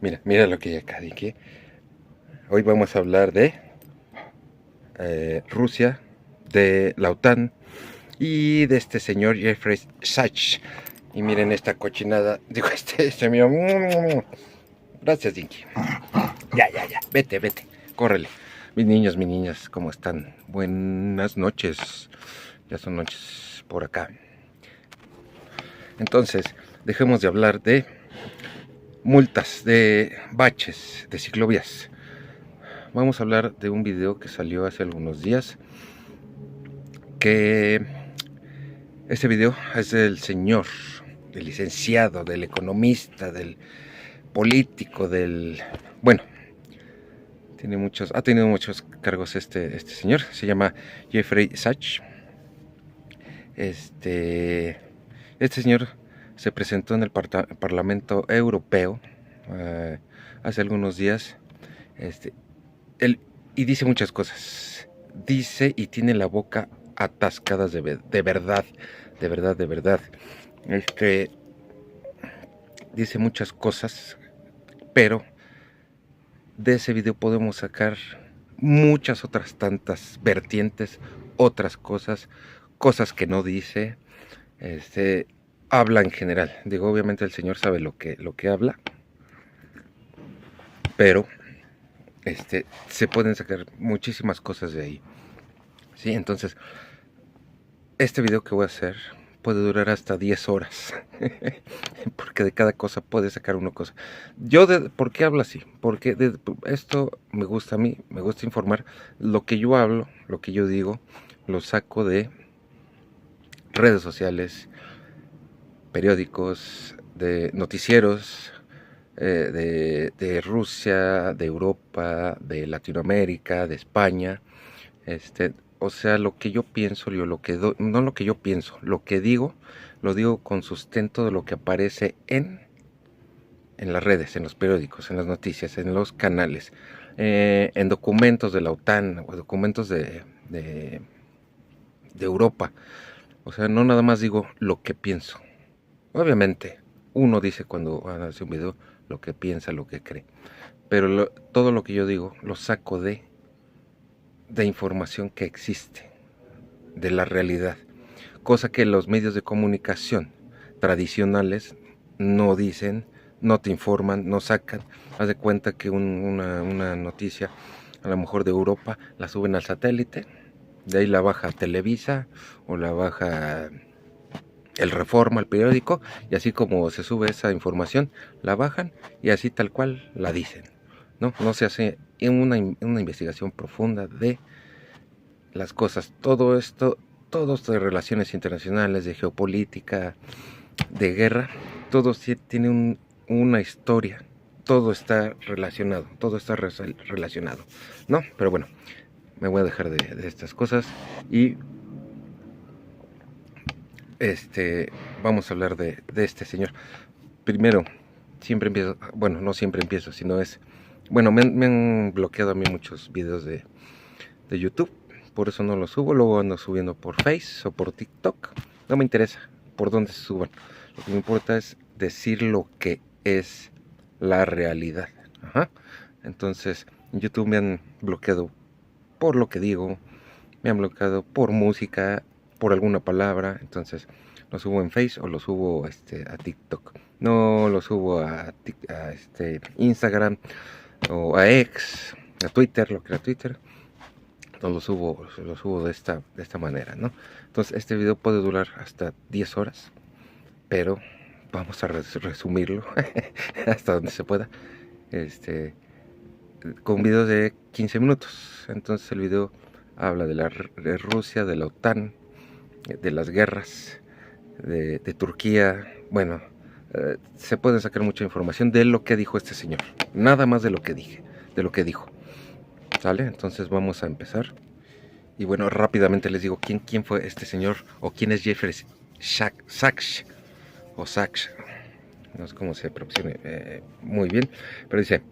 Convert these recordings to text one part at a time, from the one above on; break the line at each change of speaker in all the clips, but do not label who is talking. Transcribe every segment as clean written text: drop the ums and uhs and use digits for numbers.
Mira lo que acá dije. Hoy vamos a hablar de Rusia, de la OTAN y de este señor Jeffrey Sachs. Y miren esta cochinada. Digo, este mío. Gracias, Dinky. Ya. Vete. Córrele. Mis niños, mis niñas, ¿cómo están? Buenas noches. Ya son noches por acá. Entonces, dejemos de hablar de multas, de baches, de ciclovías. Vamos a hablar de un video que salió hace algunos días, que este video es del señor, del licenciado, del economista, del político, bueno, ha tenido muchos cargos este señor, se llama Jeffrey Sachs. Este señor se presentó en el Parlamento Europeo hace algunos días. Y dice muchas cosas. Dice y tiene la boca atascada de verdad. Dice muchas cosas, pero de ese video podemos sacar muchas otras tantas vertientes, otras cosas que no dice. Habla en general. Digo, obviamente el señor sabe lo que habla, pero se pueden sacar muchísimas cosas de ahí. Sí, entonces este video que voy a hacer puede durar hasta 10 horas porque de cada cosa puede sacar una cosa. ¿Por qué hablo así? Porque esto me gusta a mí, me gusta informar. Lo que yo hablo, lo que yo digo, lo saco de redes sociales, periódicos, de noticieros, de Rusia, de Europa, de Latinoamérica, de España. O sea, lo que yo pienso, no lo que yo pienso, lo que digo, lo digo con sustento de lo que aparece en las redes, en los periódicos, en las noticias, en los canales, en documentos de la OTAN o documentos de Europa. O sea, no nada más digo lo que pienso. Obviamente, uno dice cuando hace un video lo que piensa, lo que cree. Pero todo lo que yo digo lo saco de información que existe, de la realidad. Cosa que los medios de comunicación tradicionales no dicen, no te informan, no sacan. Haz de cuenta que una noticia, a lo mejor de Europa, la suben al satélite, de ahí la baja Televisa o la baja el Reforma, el periódico, y así como se sube esa información, la bajan y así tal cual la dicen. No se hace una investigación profunda de las cosas. Todo esto de relaciones internacionales, de geopolítica, de guerra, todo tiene una historia. Todo está relacionado, ¿no? Pero bueno, me voy a dejar de estas cosas y vamos a hablar de este señor. Primero, siempre empiezo, bueno, no siempre empiezo, sino me han bloqueado a mí muchos videos de YouTube, por eso no los subo. Luego ando subiendo por Face o por TikTok, no me interesa por dónde se suban. Lo que me importa es decir lo que es la realidad. Entonces, en YouTube me han bloqueado por lo que digo, me han bloqueado por música, por alguna palabra. Entonces lo subo en Face o lo subo a TikTok. No lo subo a Instagram o a X, a Twitter, lo que era Twitter. No lo subo de esta manera, ¿no? Entonces este video puede durar hasta 10 horas, pero vamos a resumirlo hasta donde se pueda. Con videos de 15 minutos. Entonces el video habla de Rusia, de la OTAN, de las guerras, de Turquía. Bueno, se puede sacar mucha información de lo que dijo este señor. Nada más de lo que dijo. ¿Sale? Entonces vamos a empezar. Y bueno, rápidamente les digo quién fue este señor, o quién es Jeffrey Sachs, o Sachs. No sé cómo se pronuncia muy bien, pero dice: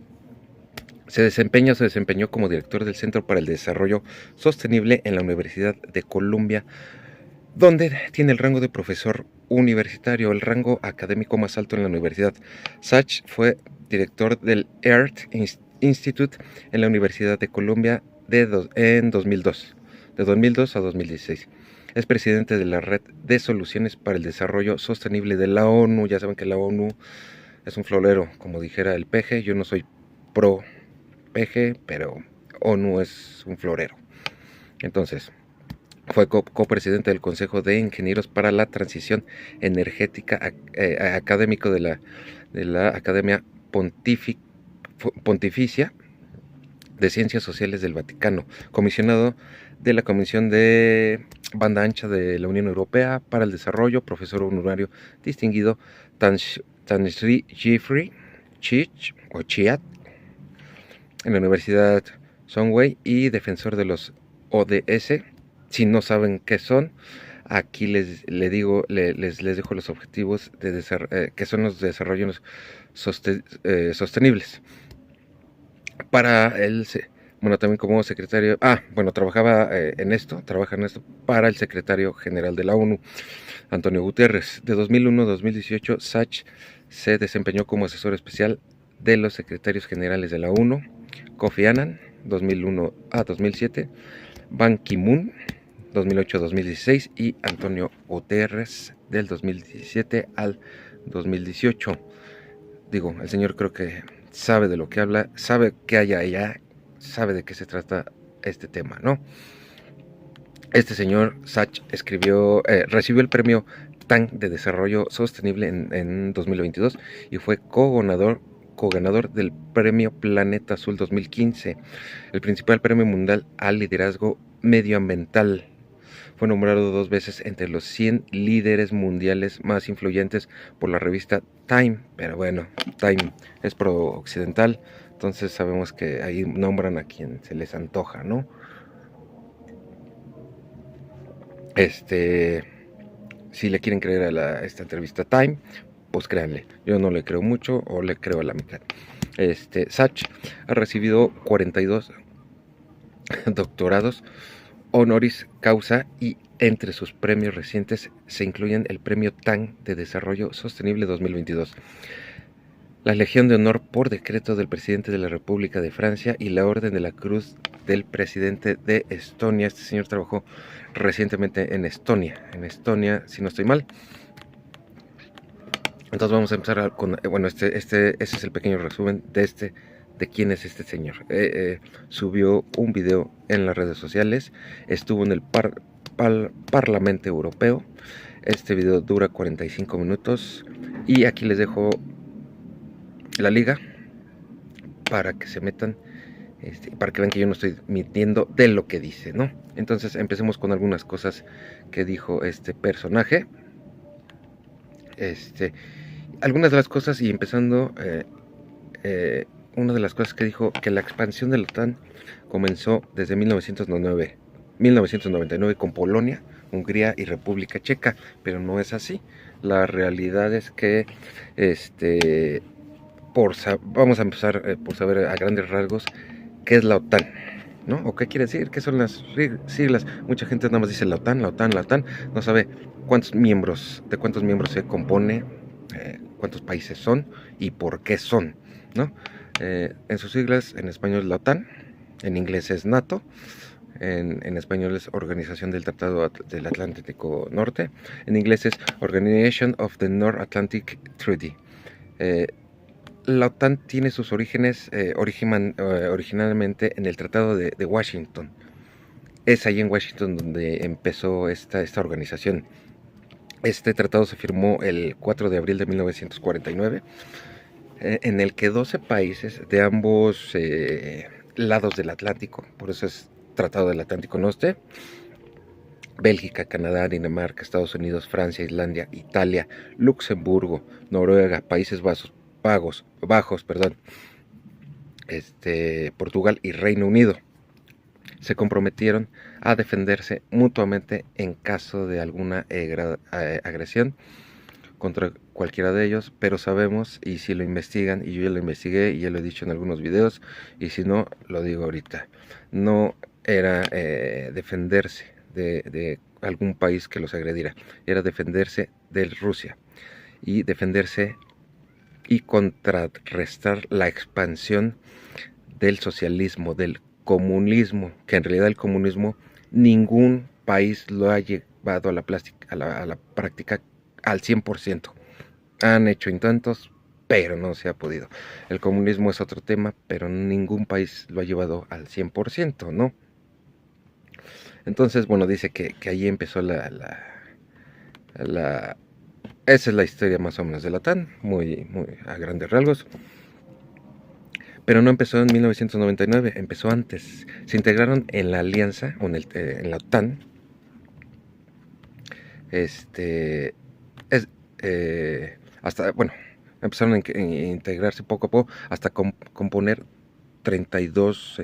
se desempeñó como director del Centro para el Desarrollo Sostenible en la Universidad de Columbia donde tiene el rango de profesor universitario, el rango académico más alto en la universidad. Sachs fue director del Earth Institute en la Universidad de Columbia en 2002, de 2002 a 2016. Es presidente de la Red de Soluciones para el Desarrollo Sostenible de la ONU. Ya saben que la ONU es un florero, como dijera el PG. Yo no soy pro PG, pero ONU es un florero. Entonces, fue copresidente del Consejo de Ingenieros para la Transición Energética académico de la Academia Pontificia de Ciencias Sociales del Vaticano, comisionado de la Comisión de Banda Ancha de la Unión Europea para el Desarrollo, profesor honorario distinguido Tanshri Jeffrey Chich o Chiat en la Universidad Songwei y defensor de los ODS. Si no saben qué son, aquí les dejo los objetivos de que son los desarrollos sostenibles. Para él, bueno, también como secretario, trabaja en esto para el secretario general de la ONU, Antonio Guterres. De 2001 a 2018, Sachs se desempeñó como asesor especial de los secretarios generales de la ONU, Kofi Annan, 2001 a 2007, Ban Ki-moon, 2008 a 2016, y Antonio Guterres, del 2017 al 2018. Digo, el señor creo que sabe de lo que habla, sabe qué hay allá, sabe de qué se trata este tema, ¿no? Este señor Sachs recibió el premio TAN de Desarrollo Sostenible en 2022 y fue coganador del premio Planeta Azul 2015, el principal premio mundial al liderazgo medioambiental. Fue nombrado 2 veces entre los 100 líderes mundiales más influyentes por la revista Time, pero bueno, Time es pro-occidental, entonces sabemos que ahí nombran a quien se les antoja, ¿no? Si le quieren creer a esta entrevista Time, pues créanle, yo no le creo mucho o le creo a la mitad. Sachs ha recibido 42 doctorados honoris causa y entre sus premios recientes se incluyen el Premio TAN de Desarrollo Sostenible 2022, la Legión de Honor por decreto del presidente de la República de Francia y la Orden de la Cruz del presidente de Estonia. Este señor trabajó recientemente en Estonia, si no estoy mal. Entonces vamos a empezar con, ese es el pequeño resumen de quién es este señor. Subió un video en las redes sociales, estuvo en el Parlamento Europeo. Este video dura 45 minutos y aquí les dejo la liga para que se metan, para que vean que yo no estoy mintiendo de lo que dice, ¿no? Entonces empecemos con algunas cosas que dijo este personaje. Algunas de las cosas, y empezando, una de las cosas que dijo, que la expansión de la OTAN comenzó desde 1999 con Polonia, Hungría y República Checa, pero no es así. La realidad es que vamos a empezar por saber a grandes rasgos qué es la OTAN, ¿no? ¿O qué quiere decir? ¿Qué son las siglas? Mucha gente nada más dice la OTAN, no sabe de cuántos miembros se compone, cuántos países son y por qué son, ¿no? En sus siglas, en español es la OTAN, en inglés es NATO, en español es Organización del Tratado del Atlántico Norte, en inglés es Organization of the North Atlantic Treaty. La OTAN tiene sus orígenes originalmente en el Tratado de Washington. Es ahí en Washington donde empezó esta organización. Este tratado se firmó el 4 de abril de 1949, en el que 12 países de ambos lados del Atlántico, por eso es Tratado del Atlántico Norte, Bélgica, Canadá, Dinamarca, Estados Unidos, Francia, Islandia, Italia, Luxemburgo, Noruega, Países Bajos, Portugal y Reino Unido se comprometieron a defenderse mutuamente en caso de alguna agresión contra cualquiera de ellos, pero sabemos, y si lo investigan, y yo ya lo investigué y ya lo he dicho en algunos videos, y si no, lo digo ahorita, no era defenderse de algún país que los agrediera. Era defenderse de Rusia y defenderse y contrarrestar la expansión del socialismo, del comunismo, que en realidad el comunismo ningún país lo ha llevado a la práctica al 100%. Han hecho intentos, pero no se ha podido. El comunismo es otro tema, pero ningún país lo ha llevado al 100%, ¿no? Entonces, bueno, dice que ahí empezó esa es la historia más o menos de la OTAN, muy a grandes rasgos. Pero no empezó en 1999, empezó antes. Se integraron en la alianza, o en la OTAN. Hasta, bueno, empezaron a integrarse poco a poco hasta componer 32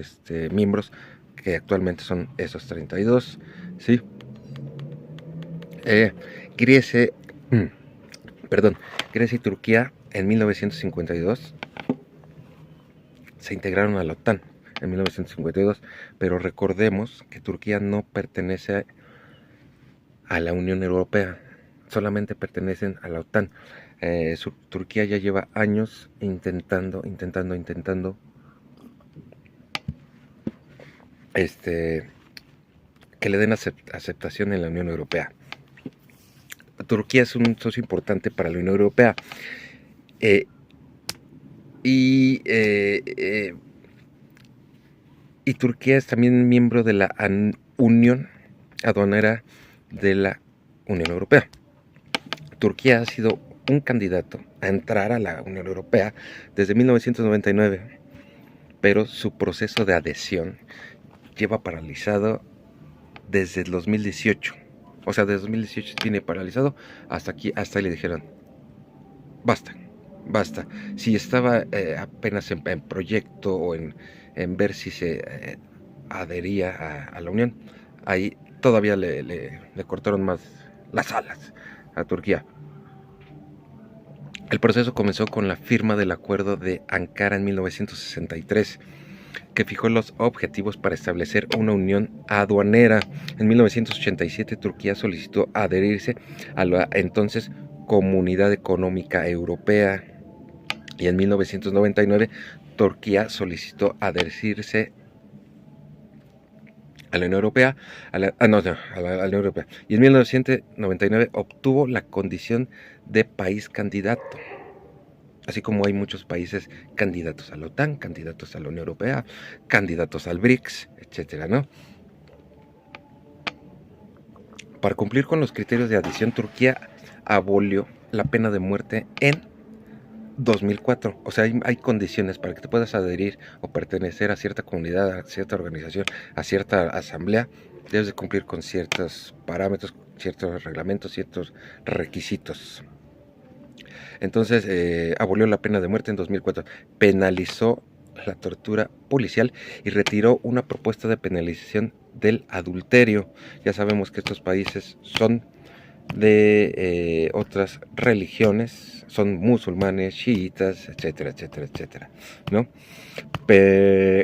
miembros, que actualmente son esos 32, ¿sí? Grecia y Turquía en 1952 se integraron a la OTAN en 1952, pero recordemos que Turquía no pertenece a la Unión Europea, solamente pertenecen a la OTAN. Turquía ya lleva años intentando que le den aceptación en la Unión Europea. Turquía es un socio importante para la Unión Europea, y Turquía es también miembro de la Unión Aduanera de la Unión Europea. Turquía ha sido un candidato a entrar a la Unión Europea desde 1999, pero su proceso de adhesión lleva paralizado desde el 2018. O sea, desde 2018 tiene paralizado hasta aquí, hasta le dijeron, basta. Si estaba apenas en proyecto o en ver si se adhería a la Unión, ahí todavía le cortaron más las alas a Turquía. El proceso comenzó con la firma del Acuerdo de Ankara en 1963, que fijó los objetivos para establecer una unión aduanera. En 1987 Turquía solicitó adherirse a la entonces Comunidad Económica Europea, y en 1999 Turquía solicitó adherirse a la Unión Europea, a la Unión Europea, y en 1999 obtuvo la condición de país candidato. Así como hay muchos países candidatos a la OTAN, candidatos a la Unión Europea, candidatos al BRICS, etcétera, ¿no? Para cumplir con los criterios de adhesión, Turquía abolió la pena de muerte en 2004. O sea, hay condiciones para que te puedas adherir o pertenecer a cierta comunidad, a cierta organización, a cierta asamblea. Debes de cumplir con ciertos parámetros, ciertos reglamentos, ciertos requisitos. Entonces, abolió la pena de muerte en 2004, penalizó la tortura policial y retiró una propuesta de penalización del adulterio. Ya sabemos que estos países son de otras religiones, son musulmanes, chiitas, etcétera, etcétera, etcétera, ¿no?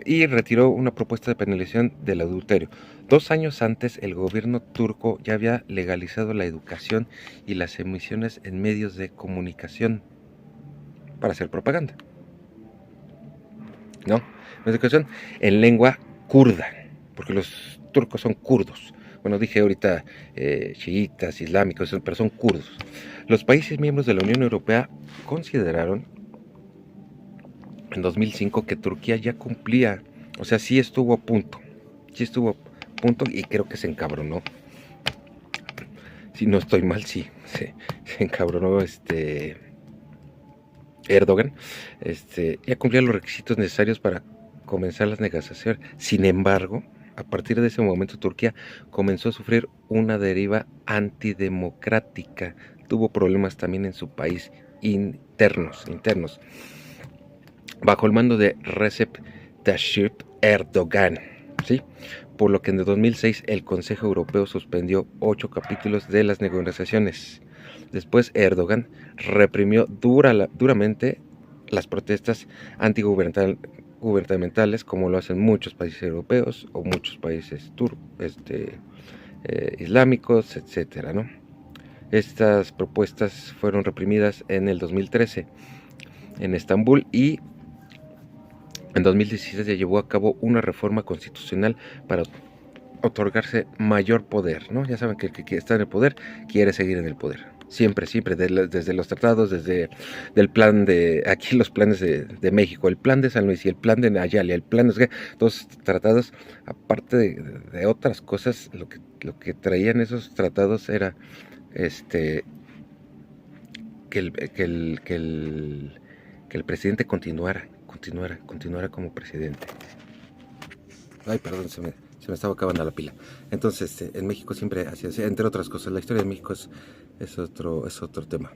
Y retiró una propuesta de penalización del adulterio. 2 años antes, el gobierno turco ya había legalizado la educación y las emisiones en medios de comunicación para hacer propaganda, ¿no? La educación en lengua kurda, porque los turcos son kurdos. Bueno, dije ahorita chiitas, islámicos, pero son kurdos. Los países miembros de la Unión Europea consideraron en 2005 que Turquía ya cumplía, o sea, sí estuvo a punto y creo que se encabronó. Si no estoy mal, sí, se encabronó Erdogan, ya cumplía los requisitos necesarios para comenzar las negociaciones. Sin embargo, a partir de ese momento Turquía comenzó a sufrir una deriva antidemocrática. Tuvo problemas también en su país internos, bajo el mando de Recep Tayyip Erdogan, ¿sí? Por lo que en el 2006 el Consejo Europeo suspendió 8 capítulos de las negociaciones. Después Erdogan reprimió duramente las protestas antigubernamentales, como lo hacen muchos países europeos o muchos países islámicos, etcétera, ¿no? Estas propuestas fueron reprimidas en el 2013 en Estambul y en 2016 se llevó a cabo una reforma constitucional para otorgarse mayor poder, ¿no? Ya saben que el que está en el poder quiere seguir en el poder. Siempre, siempre, desde los tratados, desde del plan de, aquí los planes de México, el plan de San Luis y el plan de Ayala, el plan, todos tratados, aparte de otras cosas, lo que traían esos tratados era que el presidente continuara como presidente. Ay, perdón, se me estaba acabando la pila. Entonces, en México siempre hacía así, entre otras cosas. La historia de México es otro tema.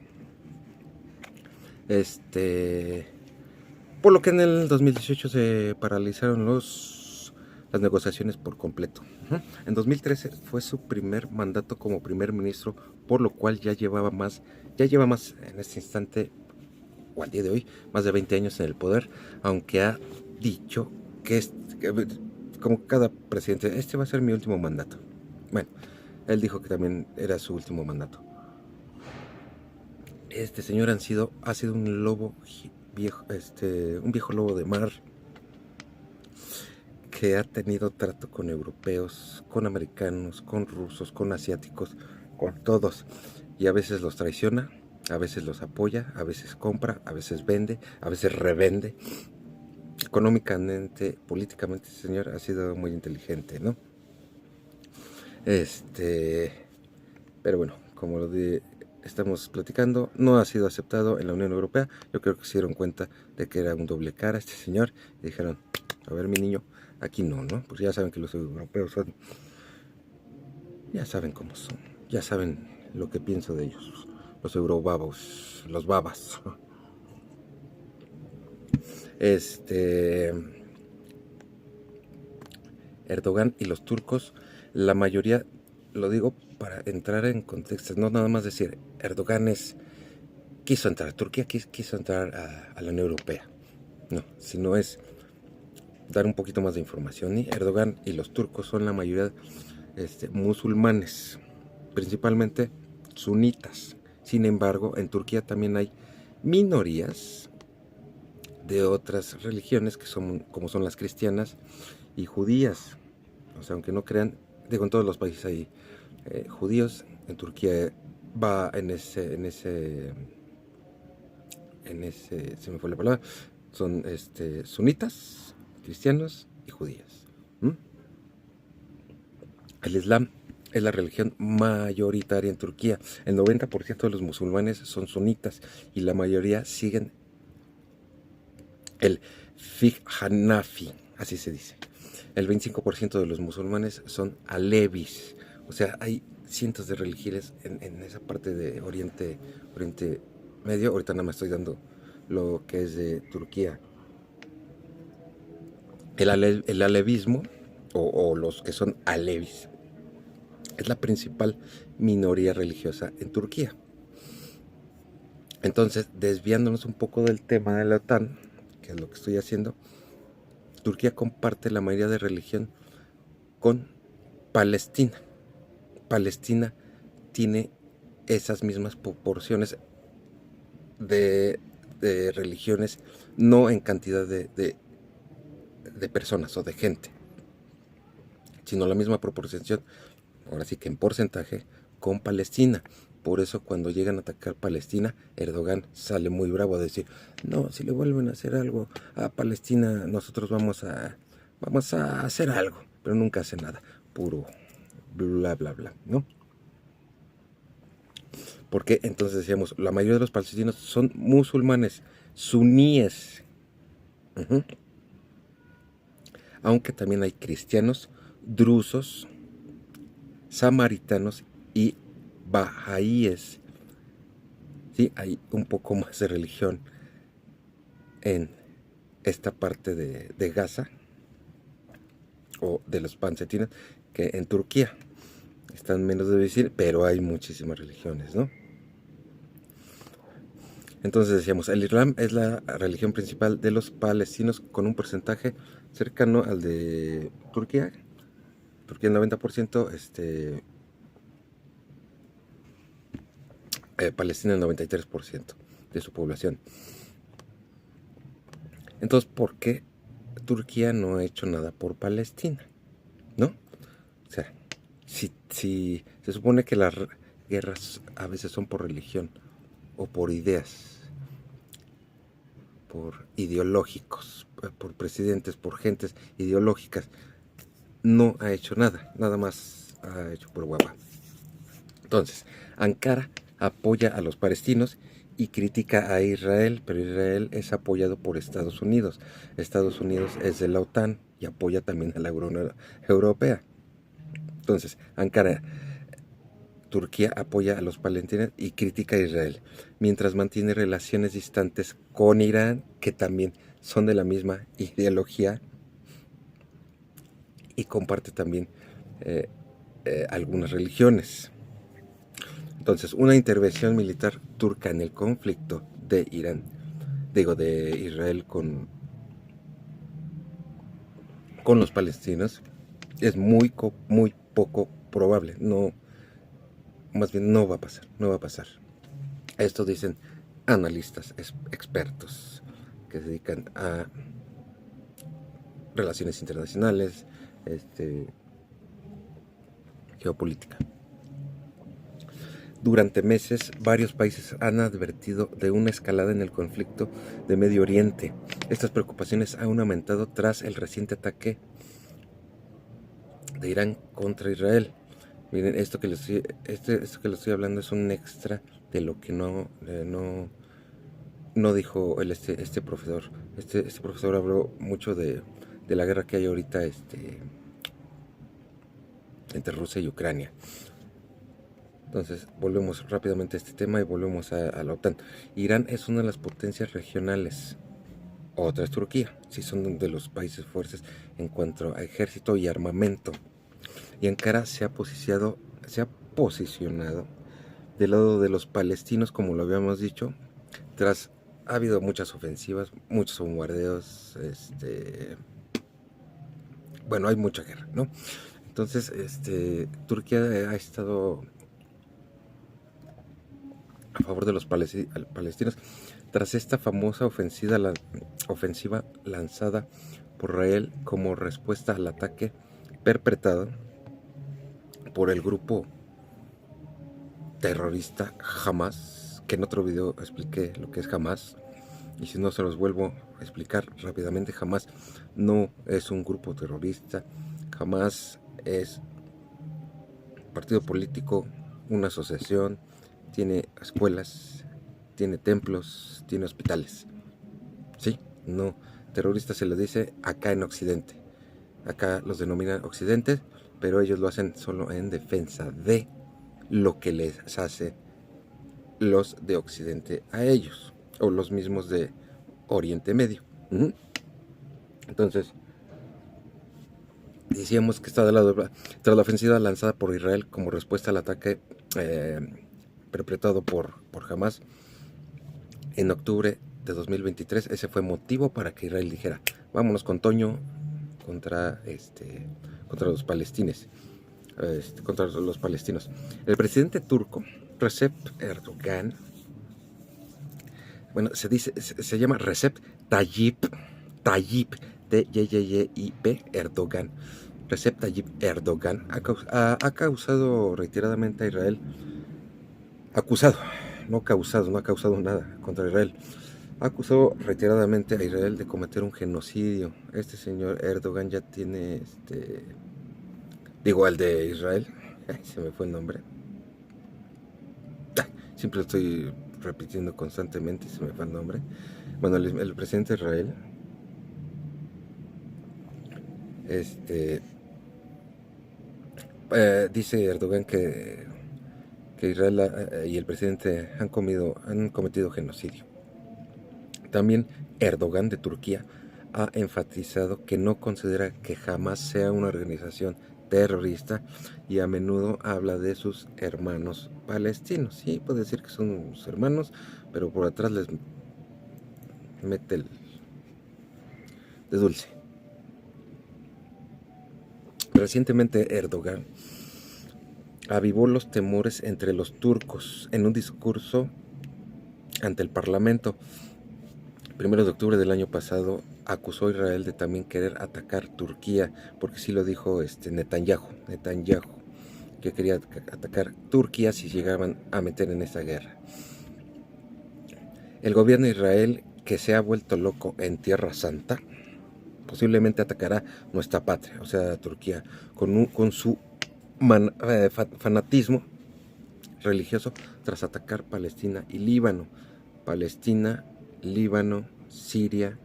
Por lo que en el 2018 se paralizaron las negociaciones por completo. En 2013 fue su primer mandato como primer ministro, por lo cual ya lleva más en este instante, o al día de hoy, más de 20 años en el poder, aunque ha dicho que como cada presidente, este va a ser mi último mandato. Bueno, él dijo que también era su último mandato. Este señor ha sido un lobo viejo, un viejo lobo de mar que ha tenido trato con europeos, con americanos, con rusos, con asiáticos, con todos, y a veces los traiciona, a veces los apoya, a veces compra, a veces vende, a veces revende. Económicamente, políticamente, este señor ha sido muy inteligente, ¿no? Pero bueno, como estamos platicando, no ha sido aceptado en la Unión Europea. Yo creo que se dieron cuenta de que era un doble cara este señor y dijeron, a ver, mi niño, aquí no, pues ya saben que los europeos son, ya saben cómo son, ya saben lo que pienso de ellos, los eurobabos, los babas. Erdogan y los turcos, la mayoría, lo digo para entrar en contextos, no nada más decir Erdogan quiso entrar, Turquía quiso entrar a la Unión Europea, no, sino es dar un poquito más de información. Y Erdogan y los turcos son la mayoría musulmanes, principalmente sunitas. Sin embargo, en Turquía también hay minorías de otras religiones que son como son las cristianas y judías. O sea, aunque no crean, digo, en todos los países hay judíos. En Turquía va en ese se me fue la palabra, son sunitas, cristianos y judías. El Islam es la religión mayoritaria en Turquía. El 90% de los musulmanes son sunitas y la mayoría siguen el fiqh hanafi, así se dice. El 25% de los musulmanes son alevis. O sea, hay cientos de religiones en esa parte de Oriente Medio. Ahorita nada más estoy dando lo que es de Turquía. El alevismo, o los que son alevis, es la principal minoría religiosa en Turquía. Entonces, desviándonos un poco del tema de la OTAN, que es lo que estoy haciendo, Turquía comparte la mayoría de religión con Palestina. Palestina tiene esas mismas proporciones de religiones, no en cantidad de personas o de gente, sino la misma proporción, ahora sí que en porcentaje, con Palestina. Por eso cuando llegan a atacar Palestina, Erdogan sale muy bravo a decir, no, si le vuelven a hacer algo a Palestina, nosotros vamos a hacer algo, pero nunca hace nada, puro bla bla bla, ¿no? Porque entonces decíamos, la mayoría de los palestinos son musulmanes, suníes, aunque también hay cristianos, drusos, samaritanos y bahá'íes. Sí, hay un poco más de religión en esta parte de Gaza o de los pansetinos que en Turquía. Están menos de decir, pero hay muchísimas religiones, ¿no? Entonces decíamos, el Islam es la religión principal de los palestinos con un porcentaje cercano al de Turquía. Turquía el 90%, Palestina el 93% de su población. Entonces, ¿por qué Turquía no ha hecho nada por Palestina? ¿No? O sea, si se supone que las guerras a veces son por religión o por ideas, por ideológicos, por presidentes, por gentes ideológicas, no ha hecho nada, nada más ha hecho por guapa. Entonces, Ankara apoya a los palestinos y critica a Israel, pero Israel es apoyado por Estados Unidos. Estados Unidos es de la OTAN y apoya también a la Unión Europea. Entonces, Ankara, Turquía apoya a los palestinos y critica a Israel, mientras mantiene relaciones distantes con Irán, que también son de la misma ideología y comparte también algunas religiones. Entonces, una intervención militar turca en el conflicto de Irán, de Israel con los palestinos, es muy poco probable. No, más bien no va a pasar, no va a pasar. Esto dicen analistas, expertos que se dedican a relaciones internacionales, geopolítica. Durante meses, varios países han advertido de una escalada en el conflicto de Medio Oriente. Estas preocupaciones han aumentado tras el reciente ataque de Irán contra Israel. Miren, esto que les estoy hablando es un extra de lo que no dijo este profesor. Este profesor habló mucho de la guerra que hay ahorita entre Rusia y Ucrania. Entonces, volvemos rápidamente a este tema y volvemos a la OTAN. Irán es una de las potencias regionales. Otra es Turquía. Sí, son de los países fuertes en cuanto a ejército y armamento. Y Ankara se ha posicionado del lado de los palestinos, como lo habíamos dicho. Ha habido muchas ofensivas, muchos bombardeos. Bueno, hay mucha guerra, ¿no? Entonces, Turquía ha estado a favor de los palestinos tras esta famosa ofensiva lanzada por Israel como respuesta al ataque perpetrado por el grupo terrorista Hamas, que en otro video expliqué lo que es Hamas, y si no se los vuelvo a explicar rápidamente. Hamas no es un grupo terrorista. Hamas es un partido político, una asociación, tiene escuelas, tiene templos, tiene hospitales. Sí, no, terroristas se les dice acá en Occidente. Acá los denominan Occidente, pero ellos lo hacen solo en defensa de lo que les hace los de Occidente a ellos, o los mismos de Oriente Medio. Entonces, decíamos que está de lado tras la ofensiva lanzada por Israel como respuesta al ataque perpetrado por Hamas en octubre de 2023. Ese fue motivo para que Israel dijera: vámonos con Toño contra los palestinos. El presidente turco Recep Erdogan, bueno, se llama Recep Tayyip, T-Y-Y-I-P, Erdogan. Recep Tayyip Erdogan ha causado reiteradamente a Israel, no ha causado nada contra Israel. Ha acusado reiteradamente a Israel de cometer un genocidio. Este señor Erdogan ya tiene, el de Israel, se me fue el nombre. Siempre lo estoy repitiendo constantemente y se me fue el nombre. Bueno, el presidente de Israel, dice Erdogan que Israel y el presidente han cometido genocidio. También Erdogan de Turquía ha enfatizado que no considera que Hamas sea una organización terrorista y a menudo habla de sus hermanos palestinos. Sí, puede decir que son sus hermanos, pero por atrás les mete el de dulce. Recientemente Erdogan avivó los temores entre los turcos en un discurso ante el Parlamento. 1 de octubre del año pasado acusó a Israel de también querer atacar Turquía, porque sí lo dijo Netanyahu, que quería atacar Turquía si llegaban a meter en esa guerra. El gobierno de Israel, que se ha vuelto loco en Tierra Santa, posiblemente atacará nuestra patria, o sea, Turquía, con su fanatismo religioso tras atacar Palestina y Líbano. Palestina, Líbano, Siria,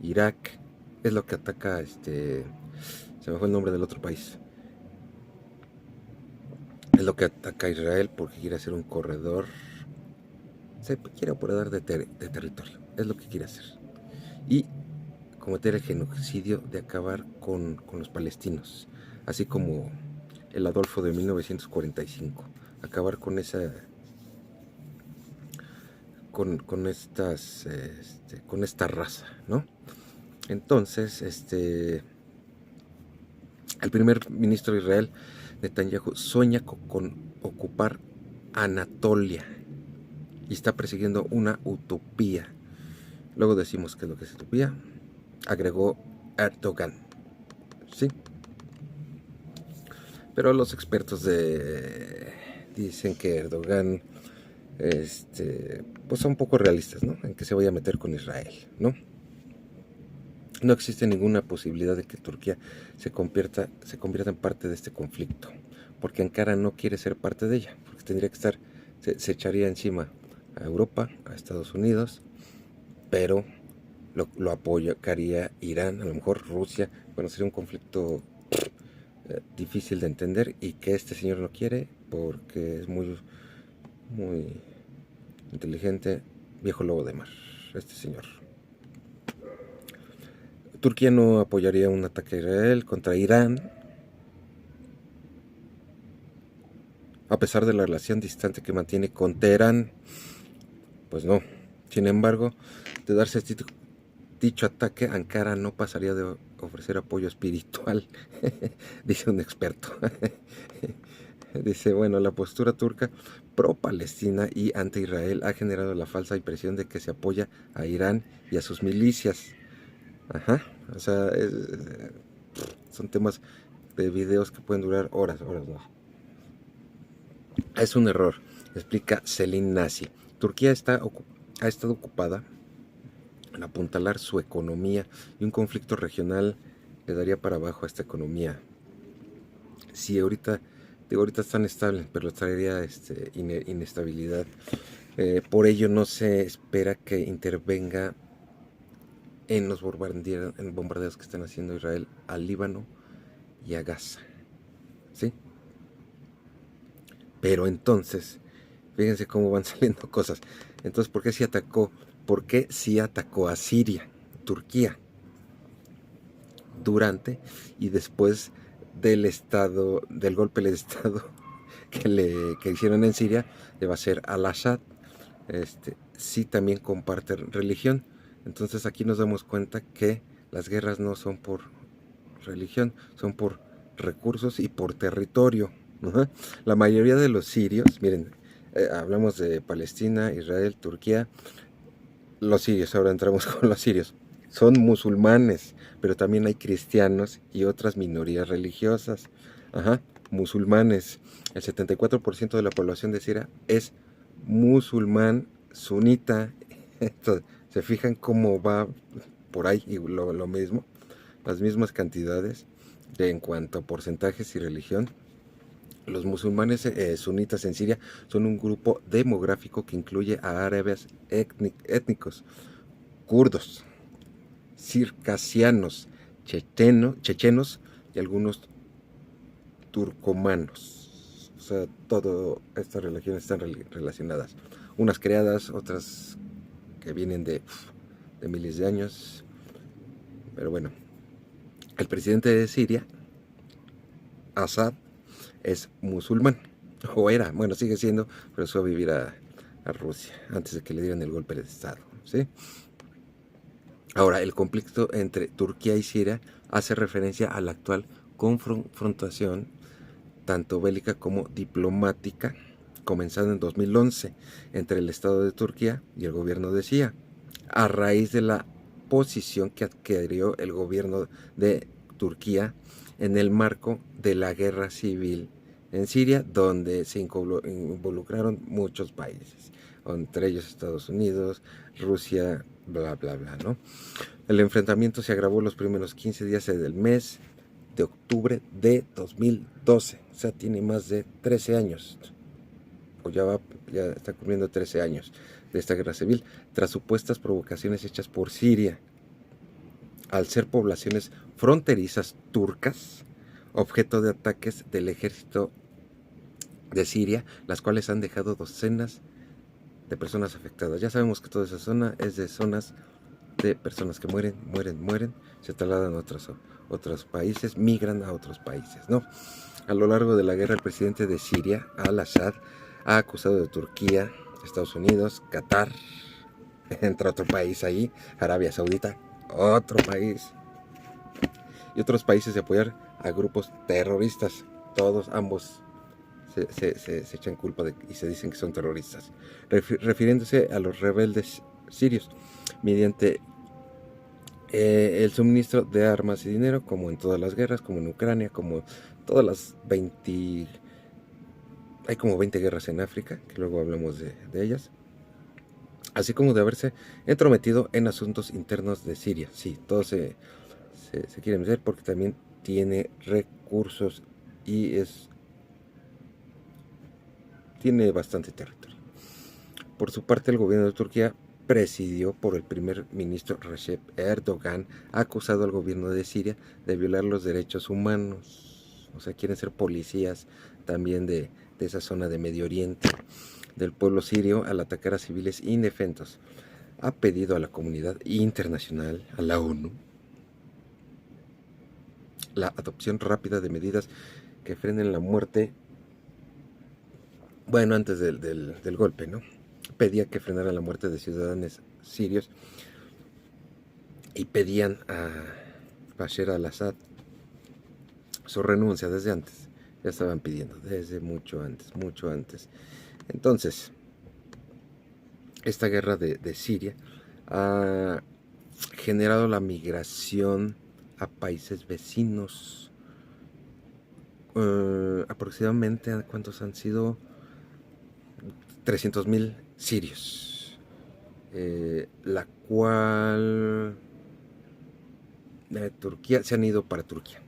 Irak, es lo que ataca, se me fue el nombre del otro país. Es lo que ataca a Israel porque quiere hacer un corredor, se quiere apoderar de territorio, es lo que quiere hacer. Y cometer el genocidio de acabar con los palestinos, así como el Adolfo de 1945, acabar con esa con esta raza, ¿no? Entonces, el primer ministro de Israel, Netanyahu, sueña con ocupar Anatolia y está persiguiendo una utopía. Luego decimos que lo que es utopía, agregó Erdogan, ¿sí? Pero los expertos dicen que Erdogan pues son un poco realistas, ¿no? En que se vaya a meter con Israel, ¿no? No existe ninguna posibilidad de que Turquía se convierta en parte de este conflicto, porque Ankara no quiere ser parte de ella, porque tendría que estar, se echaría encima a Europa, a Estados Unidos, pero lo apoyaría Irán, a lo mejor Rusia. Bueno, sería un conflicto difícil de entender y que este señor no quiere porque es muy inteligente, viejo lobo de mar, este señor. Turquía no apoyaría un ataque a Israel contra Irán, a pesar de la relación distante que mantiene con Teherán. Pues no. Sin embargo, de darse dicho ataque, Ankara no pasaría de ofrecer apoyo espiritual, dice un experto. Dice, bueno, la postura turca pro-Palestina y anti-Israel ha generado la falsa impresión de que se apoya a Irán y a sus milicias. Ajá, o sea, son temas de videos que pueden durar horas, ¿no? Es un error, explica Selin Nasi. Turquía ha estado ocupada en apuntalar su economía y un conflicto regional le daría para abajo a esta economía. Sí, ahorita están estables, pero traería inestabilidad. Por ello no se espera que intervenga en los bombardeos que están haciendo Israel al Líbano y a Gaza, ¿sí? Pero entonces, fíjense cómo van saliendo cosas. Entonces, ¿por qué sí atacó? ¿Por qué sí atacó a Siria, Turquía, durante y después del golpe de estado que hicieron en Siria, le va a hacer al-Assad? Sí también comparte religión. Entonces aquí nos damos cuenta que las guerras no son por religión, son por recursos y por territorio. Ajá. La mayoría de los sirios, miren, hablamos de Palestina, Israel, Turquía, los sirios, ahora entramos con los sirios, son musulmanes, pero también hay cristianos y otras minorías religiosas. Ajá, musulmanes. El 74% de la población de Siria es musulmán sunita. Entonces, se fijan cómo va por ahí y lo mismo, las mismas cantidades en cuanto a porcentajes y religión. Los musulmanes sunitas en Siria son un grupo demográfico que incluye a árabes étnicos, kurdos, circasianos, chechenos y algunos turcomanos. O sea, todas estas religiones están relacionadas. Unas creadas, otras que vienen de miles de años. Pero bueno, el presidente de Siria, Assad, es musulmán. O era, bueno, sigue siendo, pero se fue a vivir a Rusia antes de que le dieran el golpe de estado, ¿sí? Ahora, el conflicto entre Turquía y Siria hace referencia a la actual confrontación tanto bélica como diplomática, comenzada en 2011 entre el Estado de Turquía y el gobierno de Siria, a raíz de la posición que adquirió el gobierno de Turquía en el marco de la guerra civil en Siria, donde se involucraron muchos países, entre ellos Estados Unidos, Rusia, bla, bla, bla, ¿no? El enfrentamiento se agravó los primeros 15 días del mes de octubre de 2012, o sea, tiene más de 13 años, o ya está cumpliendo 13 años de esta guerra civil, tras supuestas provocaciones hechas por Siria, al ser poblaciones fronterizas turcas, objeto de ataques del ejército de Siria, las cuales han dejado docenas de personas afectadas. Ya sabemos que toda esa zona es de zonas de personas que mueren, se trasladan a otros países, migran a otros países, ¿no? A lo largo de la guerra, el presidente de Siria, al-Assad, ha acusado de Turquía, Estados Unidos, Qatar, entre otro país ahí, Arabia Saudita, otro país, y otros países de apoyar a grupos terroristas. Ambos se echan culpa y se dicen que son terroristas, refiriéndose a los rebeldes sirios, mediante el suministro de armas y dinero, como en todas las guerras, como en Ucrania, como todas las 20... Hay como 20 guerras en África, que luego hablamos de ellas, así como de haberse entrometido en asuntos internos de Siria. Sí, todos se quiere meter porque también tiene recursos y tiene bastante territorio. Por su parte, el gobierno de Turquía, presidido por el primer ministro Recep Erdogan, ha acusado al gobierno de Siria de violar los derechos humanos. O sea, quieren ser policías también de esa zona de Medio Oriente, del pueblo sirio, al atacar a civiles indefensos. Ha pedido a la comunidad internacional, a la ONU, la adopción rápida de medidas que frenen la muerte, bueno, antes del golpe, ¿no? Pedía que frenara la muerte de ciudadanos sirios y pedían a Bashar al-Assad su renuncia desde antes. Ya estaban pidiendo, desde mucho antes. Entonces, esta guerra de Siria ha generado la migración a países vecinos. Aproximadamente, ¿cuántos han sido? 300,000 sirios, la cual Turquía se han ido para Turquía.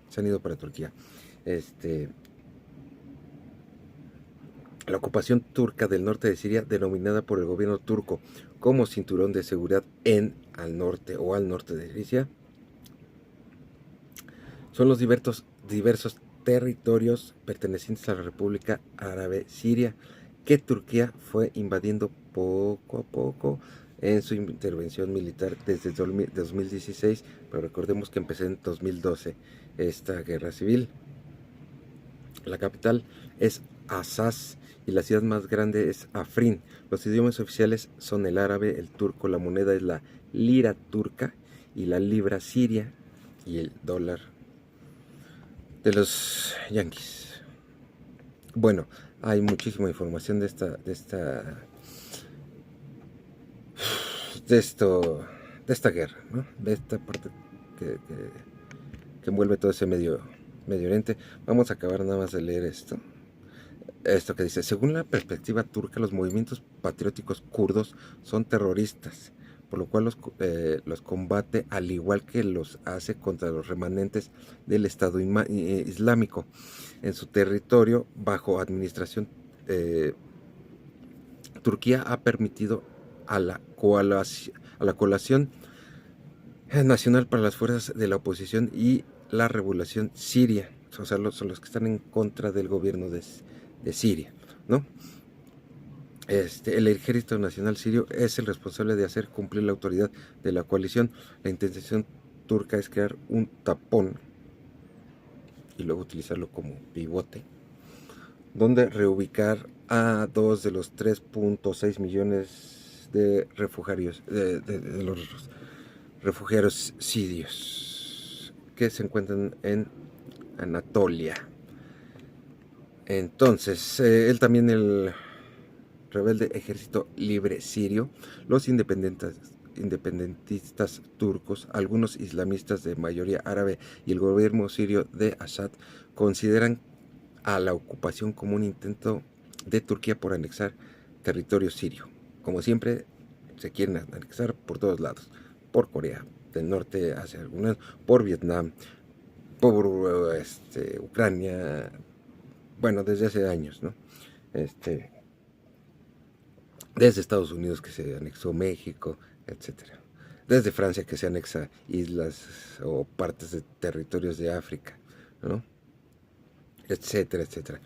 La ocupación turca del norte de Siria, denominada por el gobierno turco como cinturón de seguridad al norte de Siria, son los diversos territorios pertenecientes a la República Árabe Siria, que Turquía fue invadiendo poco a poco en su intervención militar desde 2016, pero recordemos que empezó en 2012 esta guerra civil. La capital es Azaz y la ciudad más grande es Afrin. Los idiomas oficiales son el árabe, el turco, la moneda es la lira turca y la libra siria y el dólar de los yanquis. Bueno, hay muchísima información de esta guerra, ¿no? De esta parte que envuelve todo ese Medio Oriente. Vamos a acabar nada más de leer esto que dice: según la perspectiva turca, los movimientos patrióticos kurdos son terroristas, por lo cual los combate al igual que los hace contra los remanentes del Estado Islámico en su territorio bajo administración. Turquía ha permitido a la coalición nacional para las fuerzas de la oposición y la revolución siria, o sea, son los que están en contra del gobierno de Siria, ¿no? El Ejército Nacional Sirio es el responsable de hacer cumplir la autoridad de la coalición. La intención turca es crear un tapón y luego utilizarlo como pivote, donde reubicar a 2 de los 3.6 millones de refugiados, de los refugiados sirios que se encuentran en Anatolia. Entonces, él también, el rebelde Ejército Libre Sirio, los independentistas turcos, algunos islamistas de mayoría árabe y el gobierno sirio de Assad consideran a la ocupación como un intento de Turquía por anexar territorio sirio. Como siempre, se quieren anexar por todos lados, por Corea del Norte hace algunas, por Vietnam, por Ucrania, bueno, desde hace años, ¿no? Desde Estados Unidos que se anexó México, etcétera. Desde Francia que se anexa islas o partes de territorios de África, ¿no? Etcétera, etcétera.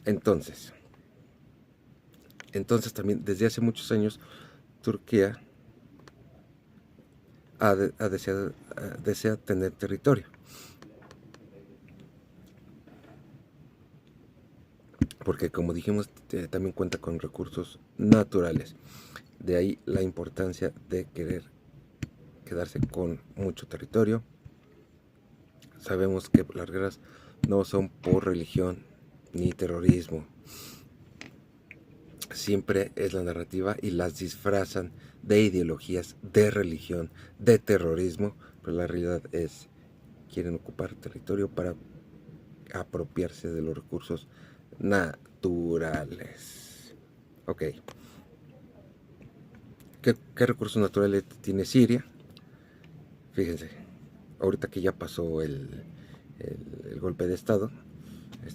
Entonces, también desde hace muchos años Turquía desea tener territorio. Porque como dijimos, también cuenta con recursos naturales. De ahí la importancia de querer quedarse con mucho territorio. Sabemos que las guerras no son por religión ni terrorismo. Siempre es la narrativa y las disfrazan de ideologías, de religión, de terrorismo, pero la realidad es, quieren ocupar territorio para apropiarse de los recursos naturales. Ok. ¿Qué recursos naturales tiene Siria? Fíjense, ahorita que ya pasó el golpe de estado,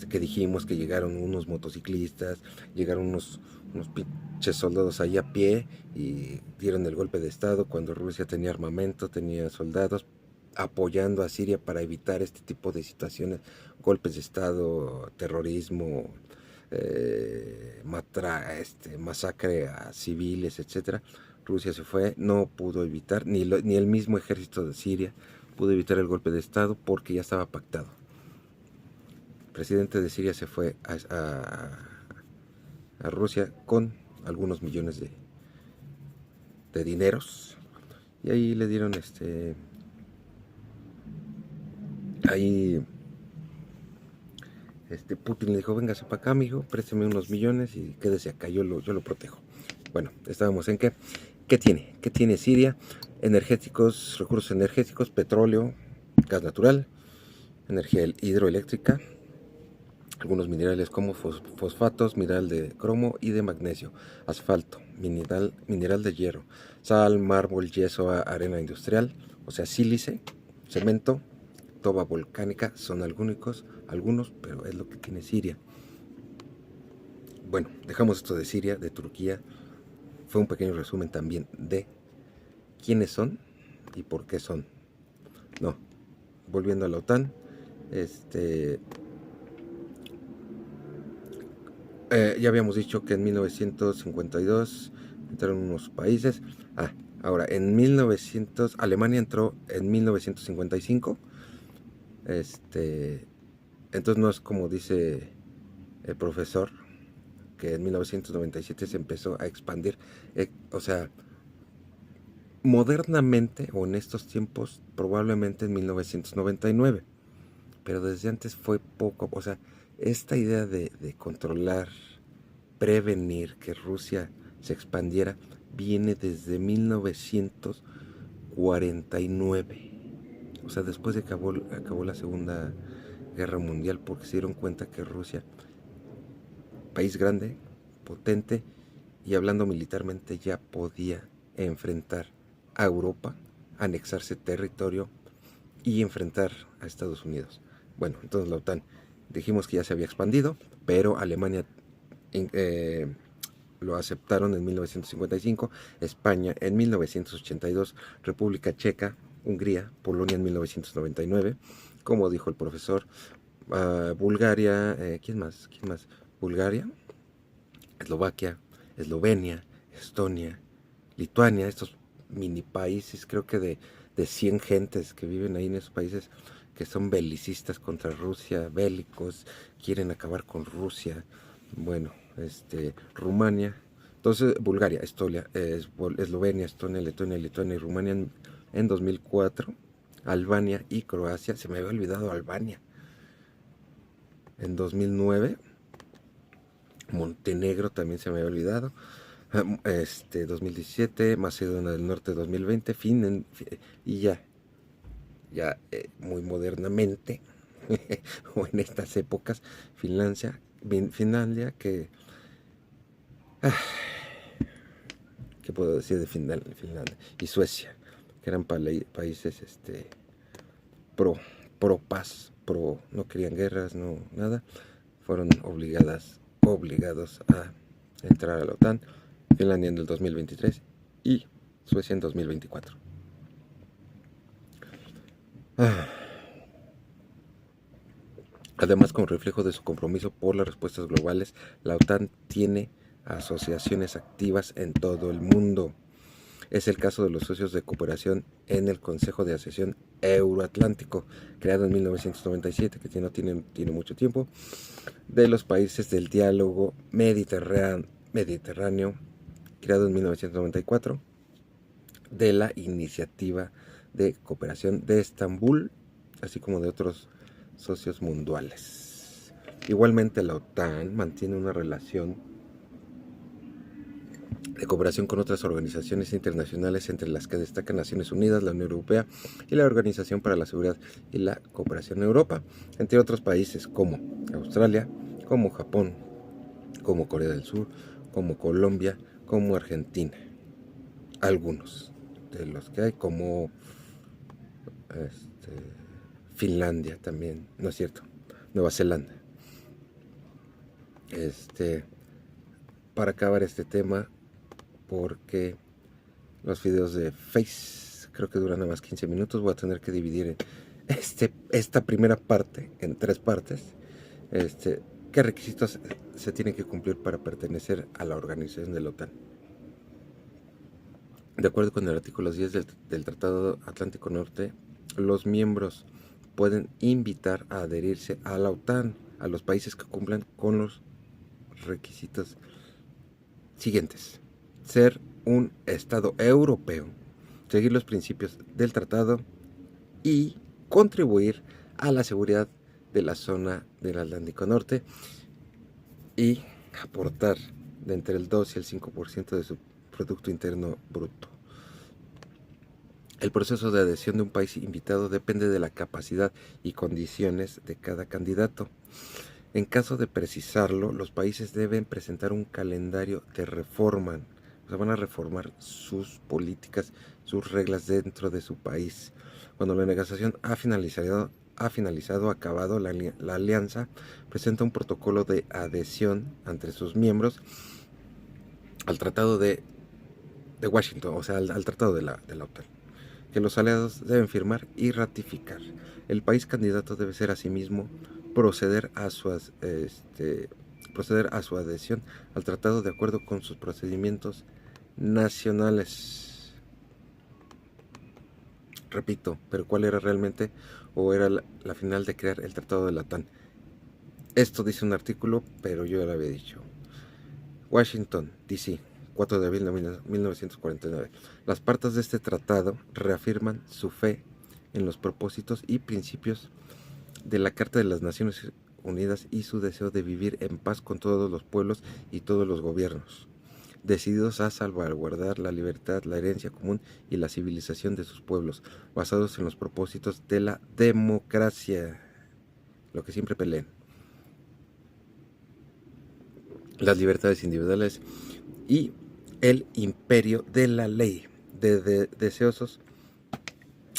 que dijimos que llegaron unos motociclistas, llegaron unos pinches soldados ahí a pie y dieron el golpe de estado cuando Rusia tenía armamento, tenía soldados apoyando a Siria para evitar este tipo de situaciones, golpes de estado, terrorismo, masacre a civiles, etcétera. Rusia se fue, no pudo evitar, ni el mismo ejército de Siria pudo evitar el golpe de estado porque ya estaba pactado. El presidente de Siria se fue a Rusia con algunos millones de dineros y ahí le dieron ahí Putin le dijo, véngase para acá, mijo, présteme unos millones y quédese acá, yo lo protejo. Bueno, estábamos en ¿qué tiene? ¿Qué tiene Siria? Energéticos, recursos energéticos, petróleo, gas natural, energía hidroeléctrica, algunos minerales como fosfatos, mineral de cromo y de magnesio, asfalto, mineral de hierro, sal, mármol, yeso, arena industrial, o sea, sílice, cemento, toba volcánica, son algunos, pero es lo que tiene Siria. Bueno, dejamos esto de Siria, de Turquía. Fue un pequeño resumen también de quiénes son y por qué son. No, volviendo a la OTAN, ya habíamos dicho que en 1952 entraron unos países. Ahora, Alemania entró en 1955. Entonces no es como dice el profesor, que en 1997 se empezó a expandir. O sea, modernamente o en estos tiempos, probablemente en 1999. Pero desde antes fue poco. O sea, esta idea de controlar, prevenir que Rusia se expandiera, viene desde 1949. O sea, después de que acabó la Segunda Guerra Mundial, porque se dieron cuenta que Rusia, país grande, potente y hablando militarmente, ya podía enfrentar a Europa, anexarse territorio y enfrentar a Estados Unidos. Bueno, entonces la OTAN, dijimos que ya se había expandido, pero Alemania lo aceptaron en 1955, España en 1982, República Checa, Hungría, Polonia en 1999, como dijo el profesor, Bulgaria, ¿quién más? Bulgaria, Eslovaquia, Eslovenia, Estonia, Lituania, estos mini países, creo que de 100 gentes que viven ahí en esos países, que son belicistas contra Rusia, bélicos, quieren acabar con Rusia. Bueno, Rumania, entonces Bulgaria, Eslovenia, Estonia, Letonia, Lituania y Rumania en 2004, Albania y Croacia, se me había olvidado Albania, en 2009, Montenegro también se me había olvidado. 2017, Macedonia del Norte 2020, y ya muy modernamente, o en estas épocas, Finlandia, ¿qué puedo decir de Finlandia? Y Suecia, que eran países pro, pro paz, no querían guerras, no nada, fueron obligados a entrar a la OTAN, Finlandia en el 2023 y Suecia en 2024. Además, como reflejo de su compromiso por las respuestas globales, la OTAN tiene asociaciones activas en todo el mundo. Es el caso de los socios de cooperación en el Consejo de Asociación Euroatlántico, creado en 1997, que no tiene mucho tiempo, de los países del diálogo mediterráneo, creado en 1994, de la Iniciativa de Cooperación de Estambul, así como de otros socios mundiales. Igualmente, la OTAN mantiene una relación de cooperación con otras organizaciones internacionales, entre las que destacan Naciones Unidas, la Unión Europea y la Organización para la Seguridad y la Cooperación en Europa, entre otros países como Australia, como Japón, como Corea del Sur, como Colombia, como Argentina. Algunos de los que hay, como Finlandia también, no es cierto, Nueva Zelanda. Para acabar este tema, porque los videos de Face creo que duran nada más 15 minutos, voy a tener que dividir esta primera parte en 3 partes. ¿Qué requisitos se tienen que cumplir para pertenecer a la organización de la OTAN? De acuerdo con el artículo 10 del Tratado Atlántico Norte, los miembros pueden invitar a adherirse a la OTAN a los países que cumplan con los requisitos siguientes: ser un Estado europeo, seguir los principios del tratado y contribuir a la seguridad de la zona del Atlántico Norte y aportar de entre el 2 y el 5% de su Producto Interno Bruto. El proceso de adhesión de un país invitado depende de la capacidad y condiciones de cada candidato. En caso de precisarlo, los países deben presentar un calendario de reforma. O sea, van a reformar sus políticas, sus reglas dentro de su país. Cuando la negociación ha acabado, la alianza presenta un protocolo de adhesión entre sus miembros al Tratado de Washington, o sea, al Tratado de la OTAN, que los aliados deben firmar y ratificar. El país candidato debe ser asimismo proceder a su adhesión al tratado de acuerdo con sus procedimientos nacionales. Repito, pero ¿cuál era realmente o era la final de crear el tratado de la OTAN? Esto dice un artículo, pero yo ya lo había dicho. Washington, D.C., 4 de abril de 1949. Las partes de este tratado reafirman su fe en los propósitos y principios de la Carta de las Naciones Unidas y su deseo de vivir en paz con todos los pueblos y todos los gobiernos, decididos a salvaguardar la libertad, la herencia común y la civilización de sus pueblos, basados en los propósitos de la democracia, lo que siempre peleen, las libertades individuales y el imperio de la ley, deseosos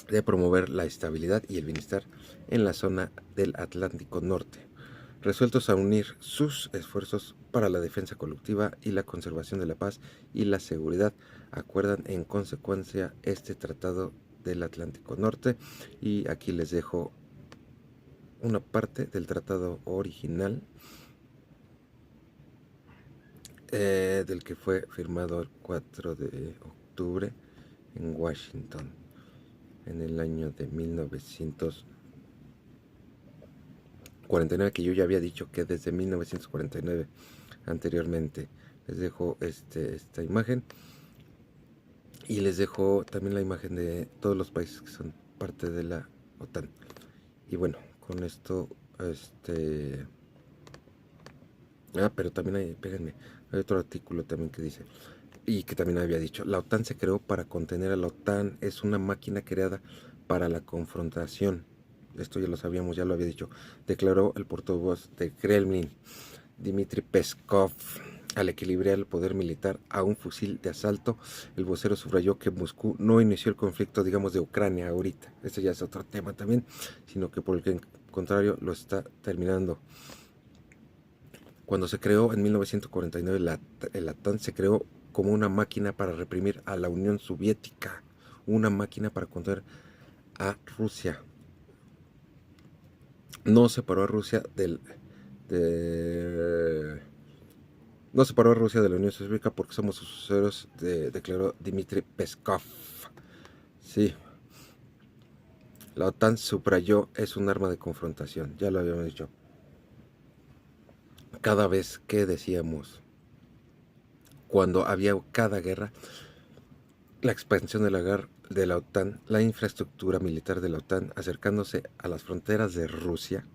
de promover la estabilidad y el bienestar en la zona del Atlántico Norte, resueltos a unir sus esfuerzos para la defensa colectiva y la conservación de la paz y la seguridad, acuerdan en consecuencia este Tratado del Atlántico Norte. Y aquí les dejo una parte del tratado original, del que fue firmado el 4 de octubre en Washington en el año de 1949, que yo ya había dicho que desde 1949 anteriormente. Les dejo esta imagen y les dejo también la imagen de todos los países que son parte de la OTAN. Y bueno, con esto Pero también hay, espérenme, hay otro artículo también que dice, y que también había dicho, la OTAN se creó para contener a la OTAN, es una máquina creada para la confrontación. Esto ya lo sabíamos, ya lo había dicho, declaró el portavoz de Kremlin, Dmitry Peskov. Al equilibrar el poder militar a un fusil de asalto, el vocero subrayó que Moscú no inició el conflicto, digamos, de Ucrania ahorita. Este ya es otro tema también, sino que por el contrario lo está terminando. Cuando se creó en 1949, el OTAN se creó como una máquina para reprimir a la Unión Soviética, una máquina para contener a Rusia. No separó a Rusia no separó a Rusia de la Unión Soviética porque somos sus héroes, declaró Dmitry Peskov. Sí, la OTAN subrayó, es un arma de confrontación, ya lo habíamos dicho. Cada vez que decíamos, cuando había cada guerra, la expansión de la OTAN, la infraestructura militar de la OTAN, acercándose a las fronteras de Rusia,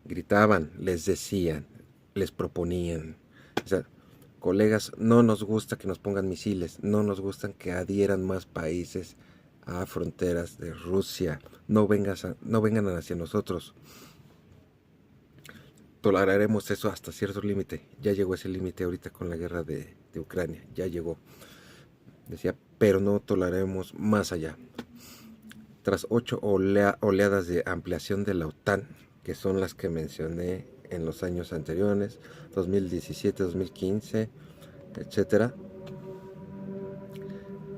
gritaban, les decían, les proponían, o sea, colegas, no nos gusta que nos pongan misiles, no nos gustan que adhieran más países a fronteras de Rusia, no vengan hacia nosotros, toleraremos eso hasta cierto límite, ya llegó ese límite ahorita con la guerra de Ucrania, ya llegó, decía, pero no toleraremos más allá. Tras 8 oleadas de ampliación de la OTAN, que son las que mencioné en los años anteriores, 2017, 2015, etcétera.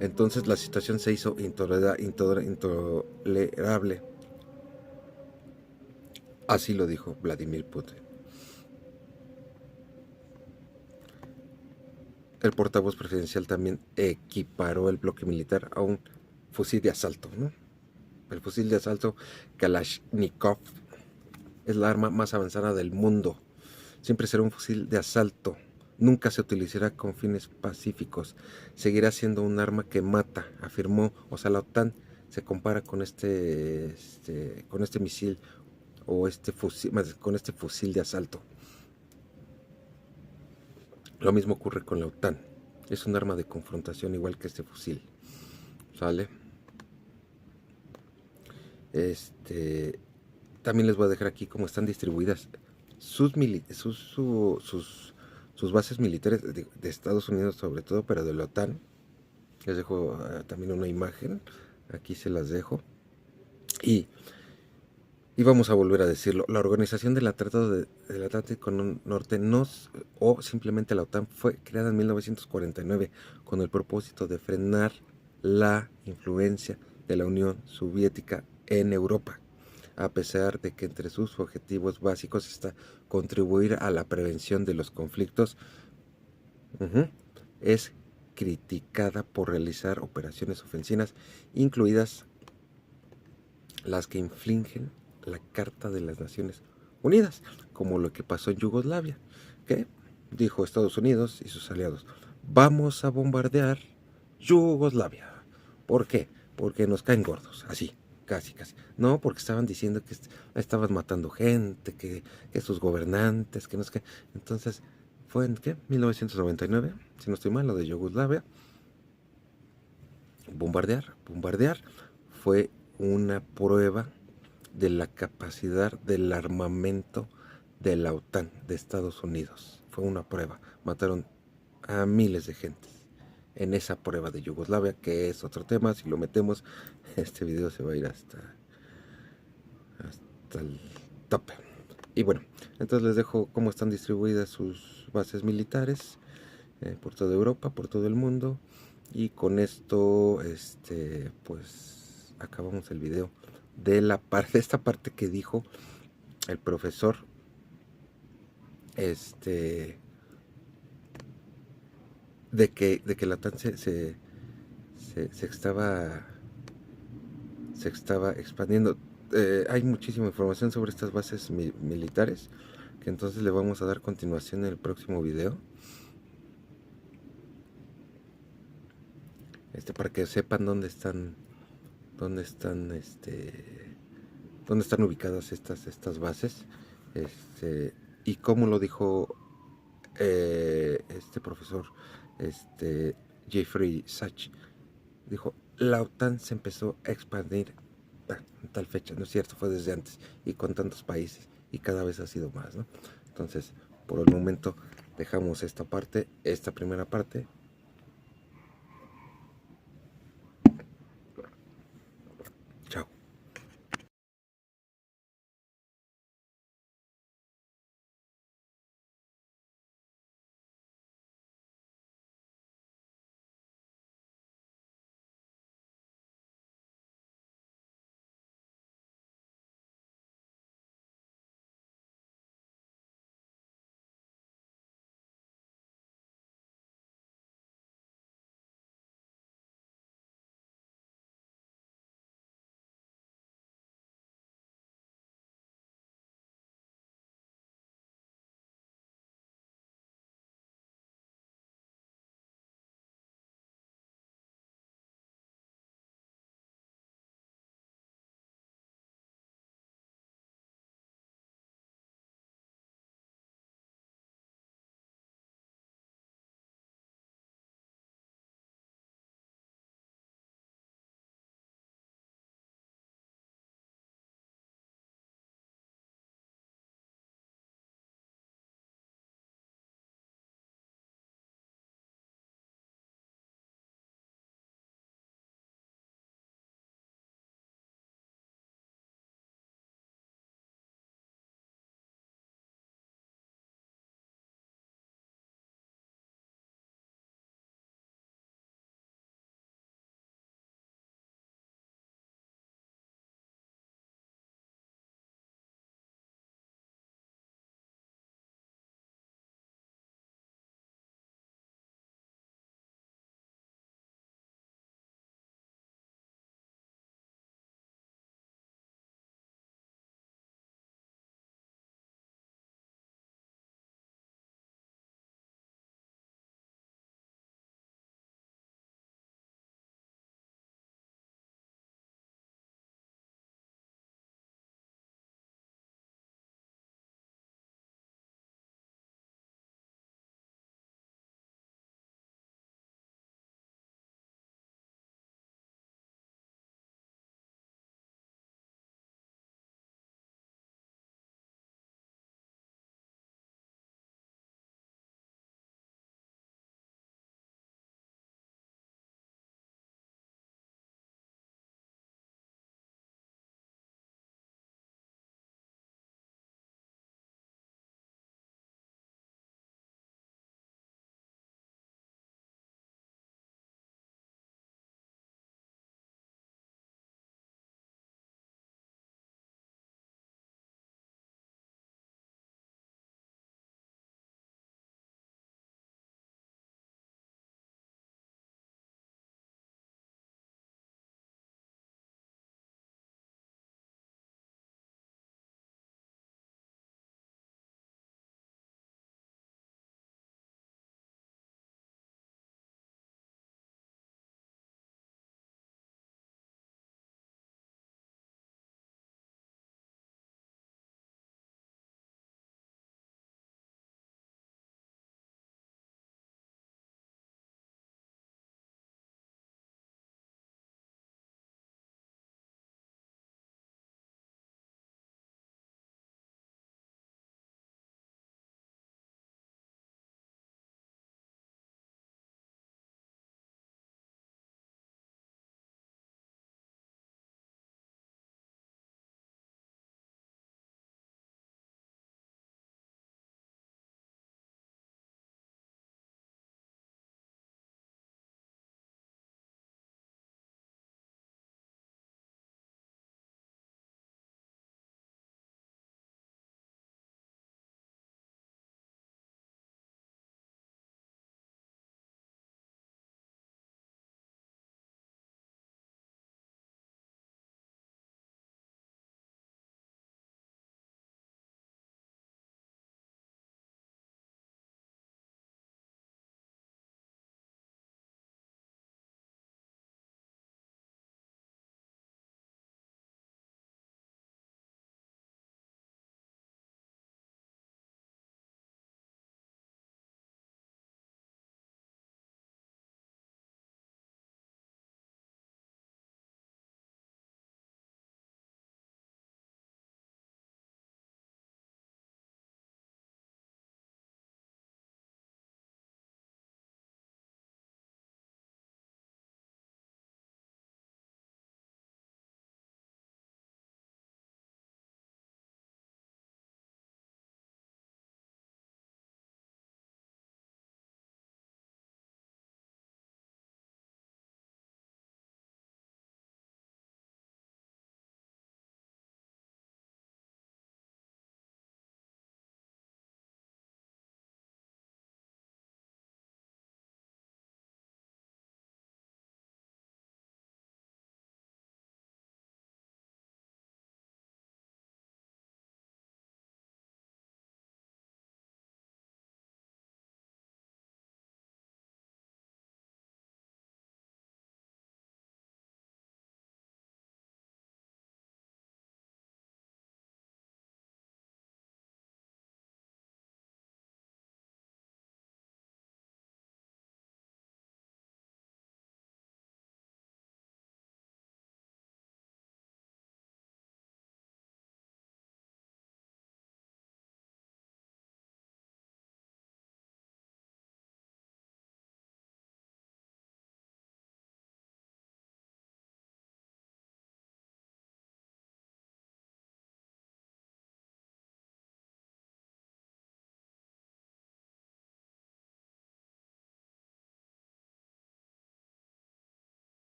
Entonces la situación se hizo intolerable. Así lo dijo Vladimir Putin. El portavoz presidencial también equiparó el bloque militar a un fusil de asalto, ¿no? El fusil de asalto Kalashnikov es la arma más avanzada del mundo. Siempre será un fusil de asalto. Nunca se utilizará con fines pacíficos. Seguirá siendo un arma que mata, afirmó. O sea, la OTAN se compara con este misil o con este fusil de asalto. Lo mismo ocurre con la OTAN. Es un arma de confrontación igual que este fusil. ¿Sale? También les voy a dejar aquí cómo están distribuidas sus bases militares de Estados Unidos sobre todo, pero de la OTAN. Les dejo también una imagen, aquí se las dejo. Y vamos a volver a decirlo, la Organización del Tratado del Atlántico Norte o simplemente la OTAN fue creada en 1949 con el propósito de frenar la influencia de la Unión Soviética en Europa, a pesar de que entre sus objetivos básicos está contribuir a la prevención de los conflictos. Es criticada por realizar operaciones ofensivas, incluidas las que infringen la Carta de las Naciones Unidas, como lo que pasó en Yugoslavia, que dijo Estados Unidos y sus aliados, vamos a bombardear Yugoslavia. ¿Por qué? Porque nos caen gordos, así, casi. No, porque estaban diciendo que estaban matando gente, que sus gobernantes, que no sé qué. Entonces, fue en, ¿qué? 1999, si no estoy mal, lo de Yugoslavia. Bombardear fue una prueba de la capacidad del armamento de la OTAN de Estados Unidos. Fue una prueba. Mataron a miles de gentes en esa prueba de Yugoslavia, que es otro tema. Si lo metemos, este video se va a ir hasta el top. Y bueno, entonces les dejo cómo están distribuidas sus bases militares por toda Europa, por todo el mundo. Y con esto, pues acabamos el video de esta parte que dijo el profesor, de que la OTAN se estaba expandiendo. Hay muchísima información sobre estas bases militares, que entonces le vamos a dar continuación en el próximo video. Para que sepan dónde están ubicadas estas bases. y como lo dijo este profesor, Jeffrey Sachs, dijo, la OTAN se empezó a expandir en tal fecha, ¿no es cierto? Fue desde antes y con tantos países y cada vez ha sido más, ¿no? Entonces, por el momento dejamos esta parte, esta primera parte,